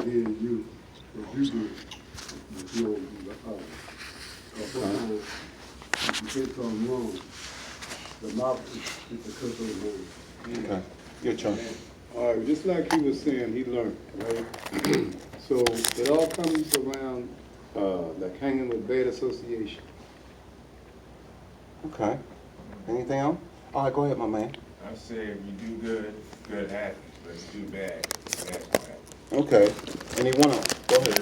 in you that you do, but you don't do the other. Because sometimes if you say something wrong, the mouth is the curse of the word. Okay, your turn. All right, just like he was saying, he learned, right? So it all comes around like hanging with bad association. Okay. Anything else? All right, go ahead, my man. I said if you do good, good happens. But if you do bad, bad will happen. Okay. Anyone else? Go ahead.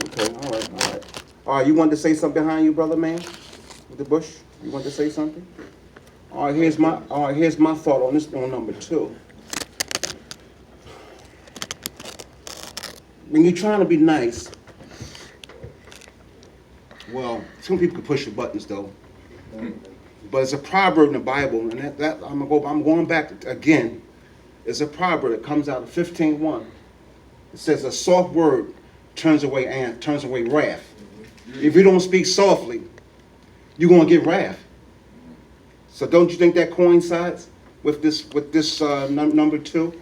Okay, all right, all right. All right, you wanted to say something behind you, brother man? With the bush? You want to say something? All right, here's my thought on this on number 2. When you're trying to be nice, well, some people can push the buttons though. But it's a proverb in the Bible, and that I'm going back again. It's a proverb that comes out of 15:1. It says a soft word turns away wrath. If you don't speak softly, you're gonna get wrath. So don't you think that coincides with this number 2?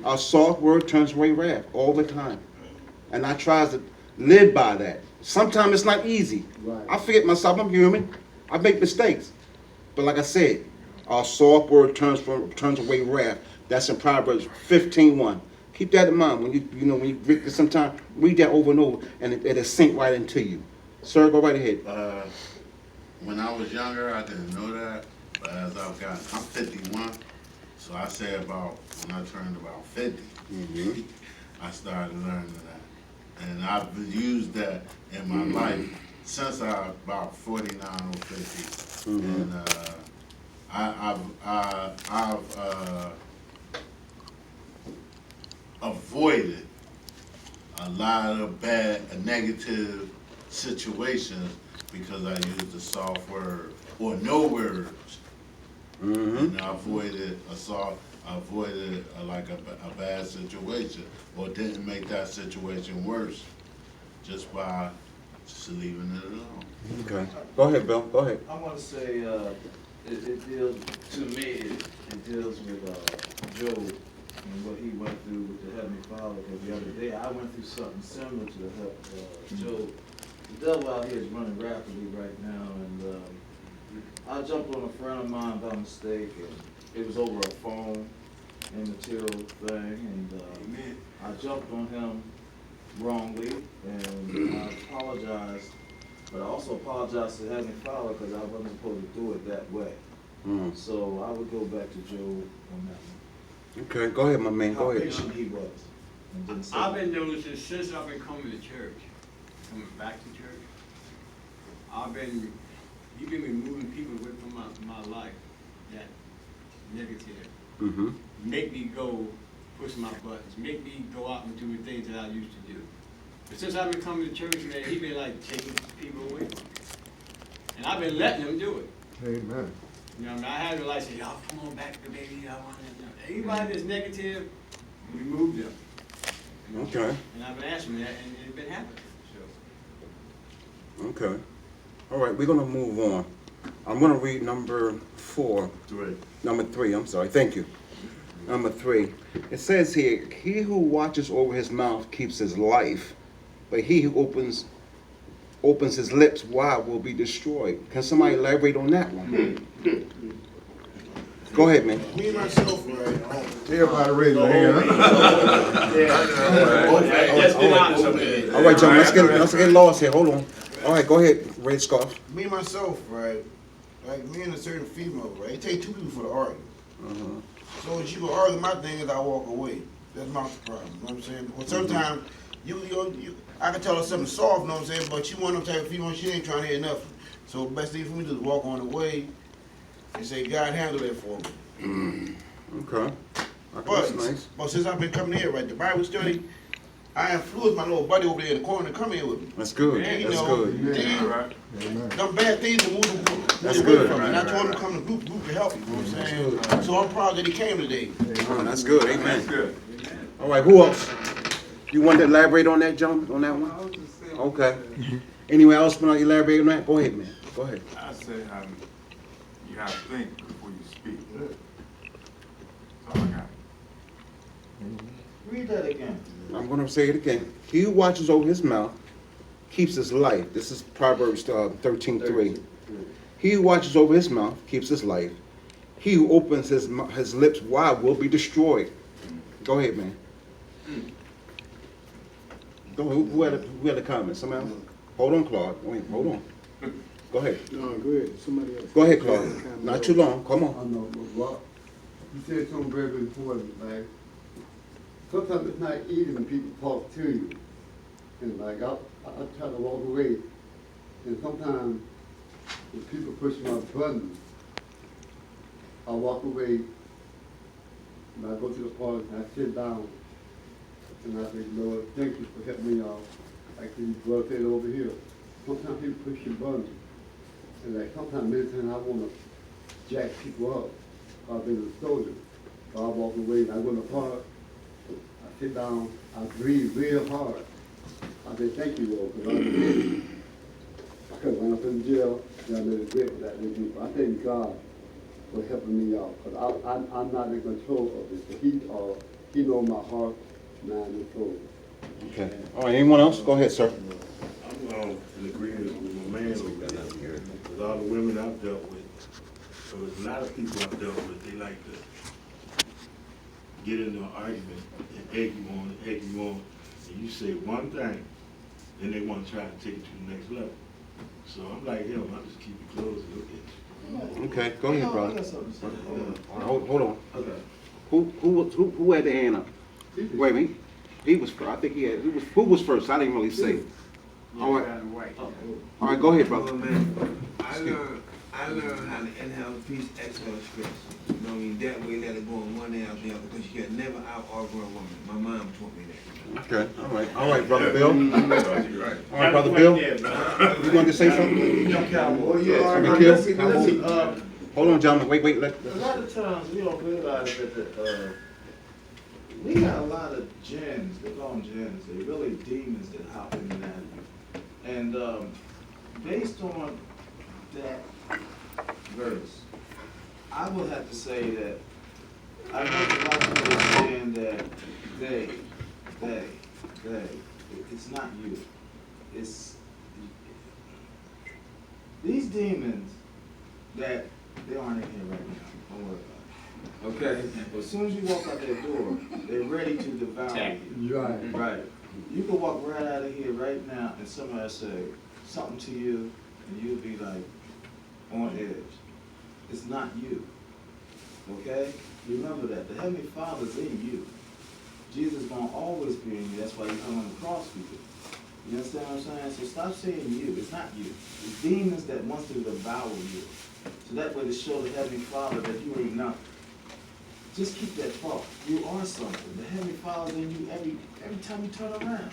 A soft word turns away wrath all the time, and I try to live by that. Sometimes it's not easy. Right. I forget myself. I'm human. I make mistakes, but like I said, a soft word turns away wrath. That's in Proverbs 15:1. Keep that in mind when when you read this. Sometimes read that over and over, and it'll sink right into you. Sir, go right ahead. When I was younger, I didn't know that, but as I've gotten, I'm 51, so I say about, when I turned about 50, I started learning that. And I've used that in my life since I about 49 or 50. And I've avoided a lot of bad, negative situations because I used a soft word or no words, and I avoided a bad situation or didn't make that situation worse just by just leaving it alone. Okay. Go ahead, Bill. Go ahead. I want to say it deals, to me, it deals with Job and what he went through with the Heavenly Father. Because the other day I went through something similar to Job. The devil out here is running rapidly right now, and I jumped on a friend of mine by mistake, and it was over a phone, immaterial thing, and I jumped on him wrongly, and I apologized, but I also apologized to Heavenly Father because I wasn't supposed to do it that way. So I would go back to Job on that one. Okay, go ahead, my man. Go How ahead. patient he was. And didn't say I've been noticing since I've been coming to church, coming back to church, you've been removing people away from my life that negative. Make me go push my buttons, make me go out and do the things that I used to do. But since I've been coming to church, man, he been like taking people away from me. And I've been letting him do it. Amen. You know what I mean? I had to like say, y'all come on back to baby, I want to. Anybody that's negative, remove them. You know? Okay. And I've been asking that, and it's been happening. So. Okay. All right, we're gonna move on. I'm gonna read number 3. I'm sorry. Thank you. Number 3. It says here, "He who watches over his mouth keeps his life, but he who opens his lips wide will be destroyed." Can somebody elaborate on that one? Go ahead, man. Me myself, right? Everybody raise their hand. All right, John. Let's get lost here. Hold on. All right, go ahead, Red Scarf. Me myself, right? Like me and a certain female, right? It takes 2 people for the argument. So as you argue, my thing is I walk away. That's my problem. You know what I'm saying? Because sometimes I can tell her something soft, you know what I'm saying? But she one of them type of female, she ain't trying to hear nothing. So the best thing for me to do is walk on the way and say, God handle it for me. Okay. That's nice. But since I've been coming here, right, the Bible study, I influenced my little buddy over there in the corner to come here with me. That's good. And, That's good. Them bad things to move That's away good. from me. And I told him to come to group to help you. You know what I'm saying? So I'm proud that he came today. Oh, that's good. Amen. That's good. All right, who else? You want to elaborate on that, John? On that one? Okay. Anyone else want to elaborate on that? Go ahead, man. Go ahead. I say you have to think before you speak. That's all I got. that again. I'm going to say it again. He who watches over his mouth keeps his life. This is Proverbs 13:3. He who watches over his mouth keeps his life. He who opens his lips wide will be destroyed. Go ahead, man. Go ahead. Who had a comment? Somebody else? Hold on, Claude. Wait, hold on. Go ahead. No, go ahead, somebody else. Go ahead, Claude. Not too long. Come I on. know, but what, you said something very, very important, like, sometimes it's not easy when people talk to you. And like, I try to walk away, and sometimes when people push my button, I walk away, and I go to the park, and I sit down, and I say, Lord, thank you for helping me out. Like these brothers said over here, sometimes people push your button, and like sometimes, many times I wanna jack people up. I've been a soldier, so I walk away, and I go in the park, I sit down, I breathe real hard. I say, thank you, Lord, because I did it. Because when I was in jail, I made a great for that many people. I thank God for helping me out, because I'm not in control of this. But he knows my heart, mind, and soul. Okay. All right. Anyone else? Go ahead, sir. I'm in agreement with my man over there. With all the women I've dealt with, so there's a lot of people I've dealt with, they like to get into an argument and egg you on, and you say one thing, then they want to try to take it to the next level. So I'm like, hell, I'll just keep it closed and look at you. Okay. Go ahead, No, I brother. got something to say. Hold on. Okay. Who had the hand up? Wait a minute. He was first. I think he had. Who was first? I didn't really say. All right. All right. Go ahead, brother. I learned how to inhale peace, exhale stress. You know what I mean? That way, let it go in one ear out the other, because you can never out-argue a woman. My mom taught me that. Okay. All right. All right, brother Bill. All right, brother Bill. You want to say something? Oh, yeah. Listen, hold on, gentlemen. Wait. A lot of times we don't realize that we got a lot of jinns, they call them jinns, they're really demons that hop in and out. And based on that verse, I would have to say that I know a lot of people saying that it's not you. It's these demons that they aren't in here right now. Don't worry about it. Okay? But as soon as you walk out that door, they're ready to devour you. Right. Right. You can walk right out of here right now and somebody say something to you and you'll be like on edge. It's not you. Okay? Remember that. The Heavenly Father's in you. Jesus is going to always be in you. That's why you come on the cross for you. You understand what I'm saying? So stop saying you. It's not you. It's demons that wants to devour you. So that way to show the Heavenly Father that you ain't nothing. Just keep that thought. You are something. The Heavenly Father's in you every time you turn around.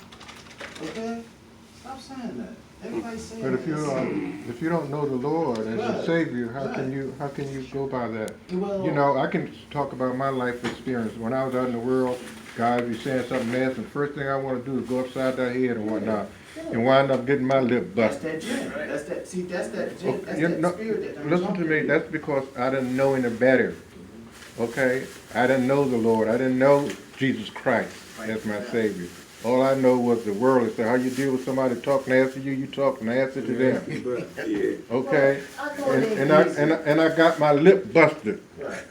Okay? Stop saying that. Everybody's saying But if you don't know the Lord as your Right. Savior, how Right. can you go by that? Well, You know, I can talk about my life experience. When I was out in the world, guys be saying something nasty, and the first thing I want to do is go upside their head and whatnot, and wind up getting my lip that's busted. that gin. That's that. See, that's that gin. That's You that know, spirit that listen to me. That's because I didn't know any better. Okay, I didn't know the Lord. I didn't know Jesus Christ as my Savior. All I know was the world is how you deal with somebody talk nasty to you, you talk nasty to them. Okay, and I got my lip busted. Right.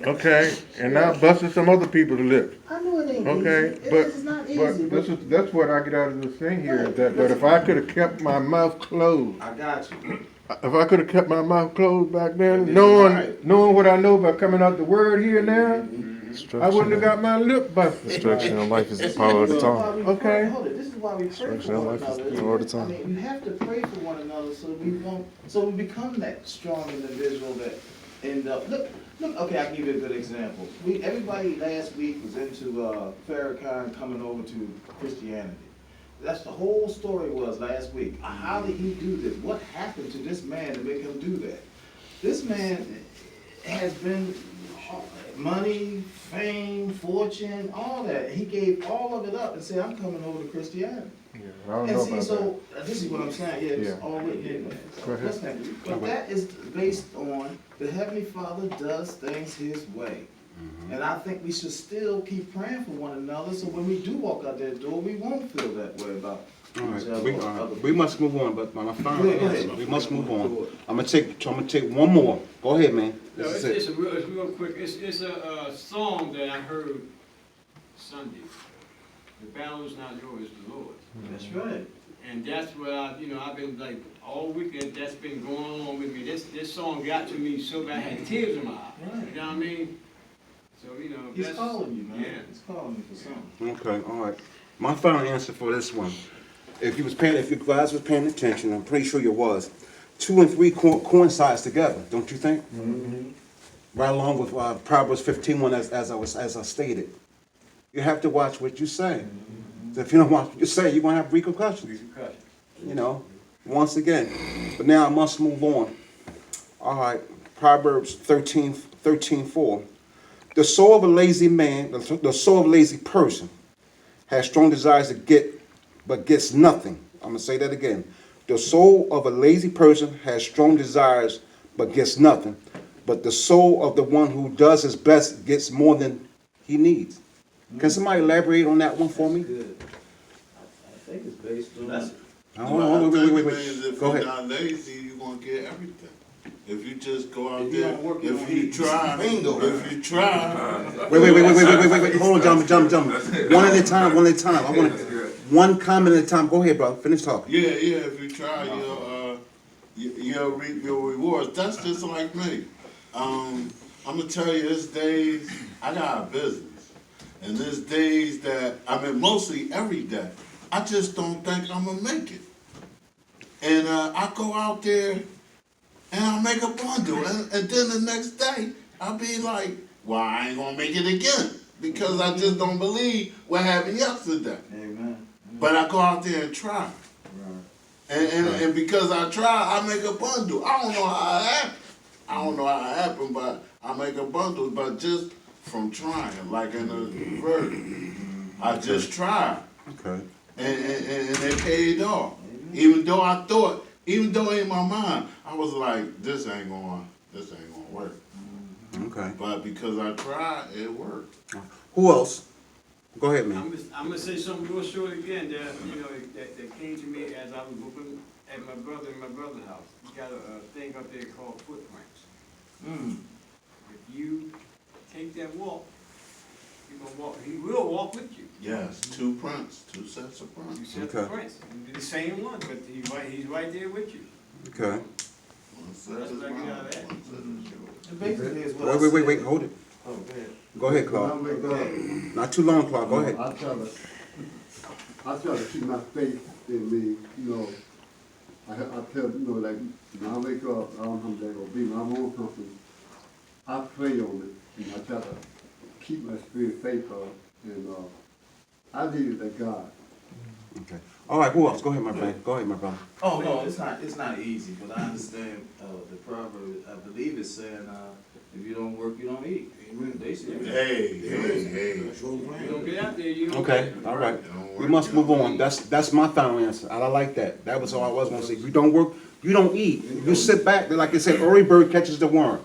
Okay, and I busted some other people's lips. I know it ain't Okay, easy. but It's not easy. that's what I get out of this thing here. Is that, but if I could have kept my mouth closed, I got you. if I could have kept my mouth closed back then, knowing what I know about coming out the word here now, I wouldn't have got my lip busted. Destruction of life is the power of the tongue. Okay. Hold it. This is why we pray for Destruction of one life is another. the power of the I tongue. mean, you have to pray for one another so we become that strong individual that end up. Look. Okay, I can give you a good example. Everybody last week was into Farrakhan coming over to Christianity. That's the whole story was last week. How did he do this? What happened to this man to make him do that? This man has been money, fame, fortune, all that. He gave all of it up and said, I'm coming over to Christianity. Yeah, I don't And know see, about so this is what I'm saying. Yeah, it's Yeah. all written in there. Go ahead. Listen, but that is based on the Heavenly Father does things His way. And And I think we should still keep praying for one another, so when we do walk out that door, we won't feel that way about All right, each other we, or all other right. people. We must move on, but my final Go ahead. answer, we must move on. I'm gonna take one more. Go ahead, man. No, This is it's it. real quick. It's a song that I heard Sunday. The battle is not yours, it's the Lord's. That's right. And that's what I've been like, all weekend, that's been going on with me. This song got to me so bad, I had tears in my eyes. Right. You know what I mean? So, He's that's, calling you, man. Yeah. He's calling you for something. Okay, all right. My final answer for this one. If you guys was paying attention, I'm pretty sure you was. 2 and 3 coincides together, don't you think? Right along with Proverbs 15:1, as I stated. You have to watch what you say. If you don't watch what you say, you're gonna have repercussions. You know, once again. But now I must move on. All right, Proverbs 13:4. The soul of a lazy man, the soul of a lazy person, has strong desires to get, but gets nothing. I'm gonna say that again. The soul of a lazy person has strong desires, but gets nothing. But the soul of the one who does his best gets more than he needs. Can somebody elaborate on that one for me? Good. I think it's based on. That's Wait. If Go you're ahead. not lazy, you're gonna get everything. If you just go out If you there, don't work, you if don't you eat. try, Bingo. if you try, Wait. Hold on, jump. One at a time. I want one comment at a time. Go ahead, bro. Finish talking. yeah, if you try, you'll reap your rewards. That's just like me. I'm gonna tell you, there's days I got a business, and there's days that mostly every day, I just don't think I'm gonna make it, and I go out there and I make a bundle, and then the next day I'll be like, well, I ain't gonna make it again because I just don't believe what happened yesterday. Amen. But I go out there and try. And because I try, I make a bundle. I don't know how it happened. But I make a bundle, but just from trying, like in the verse. I just tried. Okay. And it paid off. Even though in my mind, I was like, this ain't gonna work. Okay. But because I tried, it worked. Who else? Go ahead, man. I'm gonna say something real short again that came to me as I was looking at my brother's house. He got a thing up there called footprints. If you take that walk, you're gonna walk. He will walk with you. Yes, 2 prints, 2 sets of You prints. set the prints. You do the same one, but he's right there with you. Okay. One set That's is what I mine, get out of that. one set is yours. And basically is what I said. Wait. Hold it. Oh, go ahead. Go ahead, When I Claude. wake up, Not too long, Claude. Go ahead. I try to keep my faith in me, I tell, like, when I wake up, I don't know if they're gonna be my own company. I pray on it, and I try to keep my spirit faith up, and, I leave it to God. Okay. All right. Who else? Go ahead, my brother. Oh, no, it's not easy, but I understand, the proverb, I believe it's saying, if you don't work, you don't eat. They say. Hey. You don't get out there, you don't Okay. get it. All right. We must move on. That's my final answer. I like that. That was all I was gonna say. If you don't work, you don't eat. You sit back. Like I said, early bird catches the worm.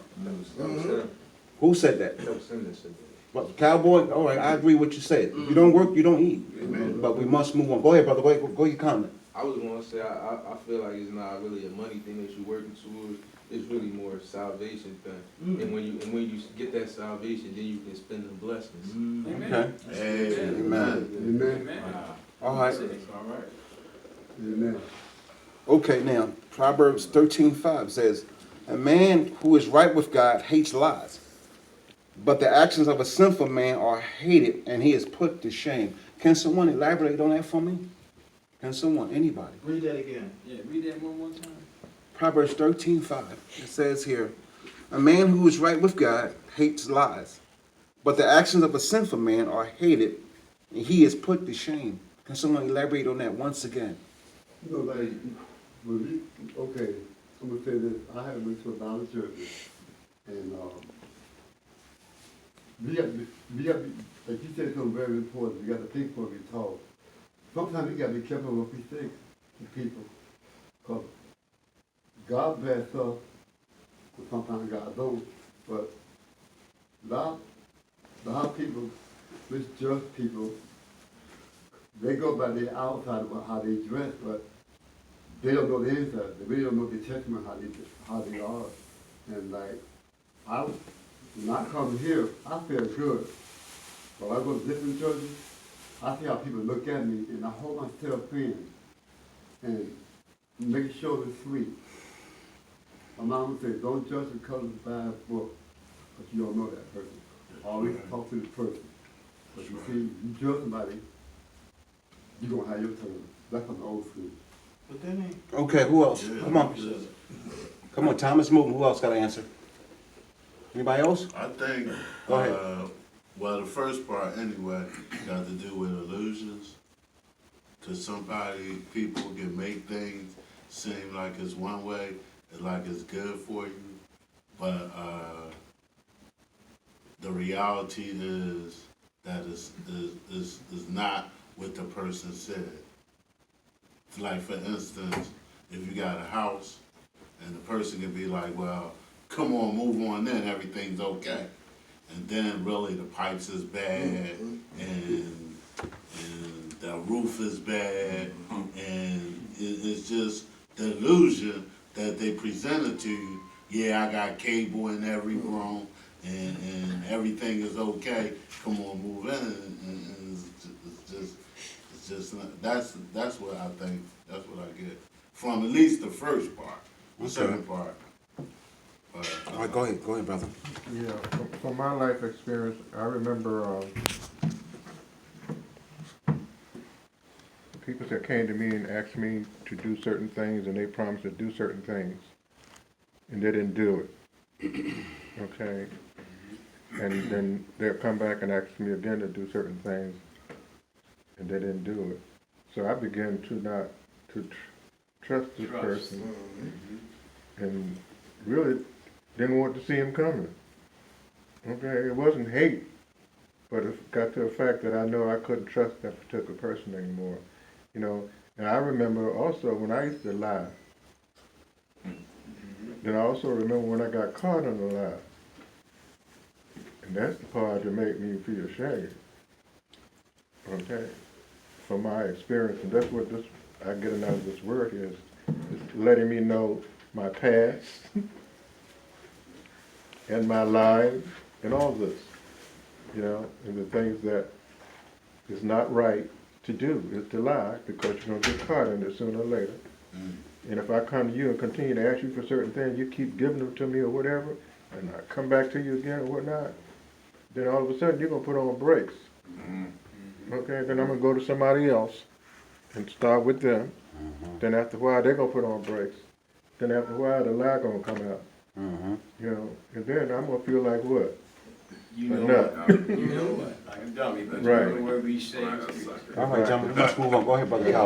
Who said that? What, Cowboy? All right, I agree with what you said. If you don't work, you don't eat. But we must move on. Go ahead, brother. Go your comment. I was gonna say, I feel like it's not really a money thing that you're working towards. It's really more a salvation thing. And when you get that salvation, then you can spend the blessings. Okay. Amen. Amen. All right. Amen. Okay, now, Proverbs 13:5 says, a man who is right with God hates lies, but the actions of a sinful man are hated, and he is put to shame. Can someone elaborate on that for me? Can someone, anybody? Read that again. Yeah, read that one more time. Proverbs 13:5. It says here, a man who is right with God hates lies, but the actions of a sinful man are hated, and he is put to shame. Can someone elaborate on that once again? Like, when okay, I'm gonna say this, I have went to a lot of churches, and, we got to, like you said, something very important, we got to think before we talk. Sometimes we got to be careful what we think to people, because God bless us, but sometimes God don't, but a lot of people misjudge people. They go by the outside about how they dress, but they don't know the inside. They really don't know the testimony how they are. And like, when I come here, I feel good. But when I go to different churches, I see how people look at me, and I hold myself in and make sure it's sweet. My mom says, don't judge the color by a book, but you don't know that person. Always talk to the person. But you see, you judge somebody, you're gonna have your turn. That's from the old school. But that ain't. Okay, who else? Come on. Come on, time is moving. Who else got an answer? Anybody else? I think, Go ahead. well, the first part anyway, got to do with illusions. Cause people can make things seem like it's one way, like it's good for you, but the reality is that is not what the person said. Like for instance, if you got a house and the person can be like, well, come on, move on then, everything's okay. And then really the pipes is bad and the roof is bad and it's just the illusion that they presented to you. Yeah, I got cable in every room and everything is okay. Come on, move in. And it's just not, that's what I think. That's what I get from at least the first part. The second part. All right, go ahead, brother. Yeah, from my life experience, I remember people that came to me and asked me to do certain things, and they promised to do certain things, and they didn't do it. Okay? And then they'll come back and ask me again to do certain things, and they didn't do it. So I began to not to trust this person, and really didn't want to see him coming. Okay, it wasn't hate, but it got to the fact that I know I couldn't trust that particular person anymore. You know, and I remember also when I used to lie. Then I also remember when I got caught on the lie. And that's the part that made me feel ashamed. Okay, from my experience, and that's what I get out of this word is letting me know my past and my life and all this, you know, and the things that is not right to do is to lie because you're gonna get caught in it sooner or later. And if I come to you and continue to ask you for certain things, you keep giving them to me or whatever, and I come back to you again or whatnot, then all of a sudden you're gonna put on brakes. Okay, then I'm gonna go to somebody else and start with them. Then after a while they're gonna put on brakes. Then after a while the lie gonna come out. You know, and then I'm gonna feel like what? You know Enough. what? You know what? Like a dummy, but Right. you know where we say. All right, gentlemen, let's move on. Go ahead, brother Cal.